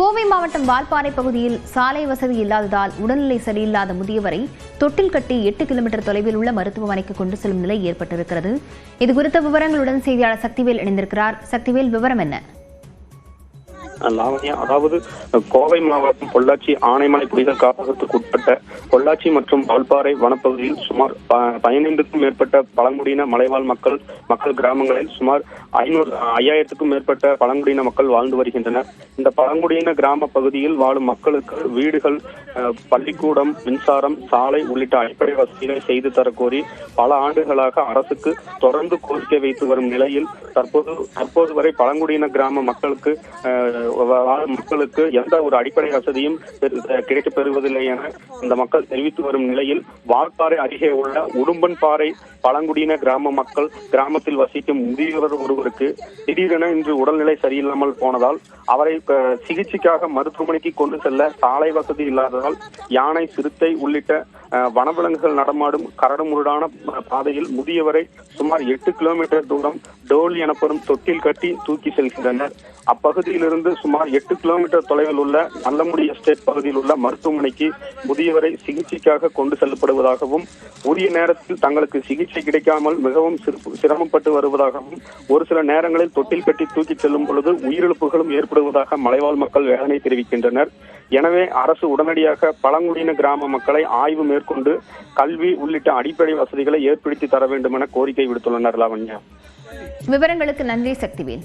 கோவை மாவட்டம் வால்பாறை பகுதியில் சாலை வசதி இல்லாததால் உடல்நிலை சரியில்லாத முதியவரை தொட்டில் கட்டி 8 கிலோமீட்டர் தொலைவில் உள்ள மருத்துவமனைக்கு கொண்டு செல்லும் நிலை ஏற்பட்டிருக்கிறது. இதுகுறித்த விவரங்களுடன் செய்தியாளர் சக்திவேல் இணைந்திருக்கிறார். சக்திவேல், விவரம் என்ன? லாவண்யா, அதாவது கோவை மாவட்டம் பொள்ளாச்சி ஆனைமலை புலிகள் காப்பகத்துக்கு உட்பட்ட பொள்ளாச்சி மற்றும் வால்பாறை வனப்பகுதியில் சுமார் 15க்கும் மேற்பட்ட பழங்குடியின மலைவாழ் மக்கள் கிராமங்களில் சுமார் 5000க்கும் மேற்பட்ட பழங்குடியின மக்கள் வாழ்ந்து வருகின்றனர். இந்த பழங்குடியின கிராம பகுதியில் வாழும் மக்களுக்கு வீடுகள், பள்ளிக்கூடம், மின்சாரம், சாலை உள்ளிட்ட அடிப்படை வசதிகளை செய்து தரக்கோரி பல ஆண்டுகளாக அரசுக்கு தொடர்ந்து கோரிக்கை வைத்து வரும் நிலையில் தற்போது வரை பழங்குடியின கிராம மக்களுக்கு எந்த ஒரு அடிப்படை வசதியும் கிடைக்கப் பெறுவதில்லை என இந்த மக்கள் தெரிவித்து வரும் நிலையில் வால்பாறை அருகே உள்ள உடும்பன்பாறை பழங்குடியின கிராமத்தில் வசிக்கும் முதியவர் ஒருவருக்கு திடீரென இன்று உடல்நிலை சரியில்லாமல் போனதால் அவரை சிகிச்சைக்காக மருத்துவமனைக்கு கொண்டு செல்ல சாலை வசதி இல்லாததால் யானை, சிறுத்தை உள்ளிட்ட வனவிலங்குகள் நடமாடும் கரடுமுரடான பாதையில் முதியவரை சுமார் 8 கிலோமீட்டர் தூரம் டோல் எனப்படும் தொட்டில் கட்டி தூக்கி செல்கின்றனர். அப்பகுதியிலிருந்து சுமார் 8 கிலோமீட்டர் தொலைவில் உள்ள நல்லமுடி எஸ்டேட் பகுதியில் உள்ள மருத்துவமனைக்கு முதியவரை சிகிச்சைக்காக கொண்டு செல்லப்படுவதாகவும், உரிய நேரத்தில் தங்களுக்கு சிகிச்சை கிடைக்காமல் மிகவும் சிரமப்பட்டு வருவதாகவும், ஒரு சில நேரங்களில் தொட்டில் கட்டி தூக்கி செல்லும் பொழுது உயிரிழப்புகளும் ஏற்படுவதாக மலைவாழ் மக்கள் வேதனை தெரிவிக்கின்றனர். எனவே அரசு உடனடியாக பழங்குடியின கிராம மக்களை ஆய்வு மேற்கொண்டு கல்வி உள்ளிட்ட அடிப்படை வசதிகளை ஏற்படுத்தி தர வேண்டும் என கோரிக்கை விடுத்துள்ளனர். லாவண்யா, விவரங்களுக்கு நன்றி சக்திவேல்.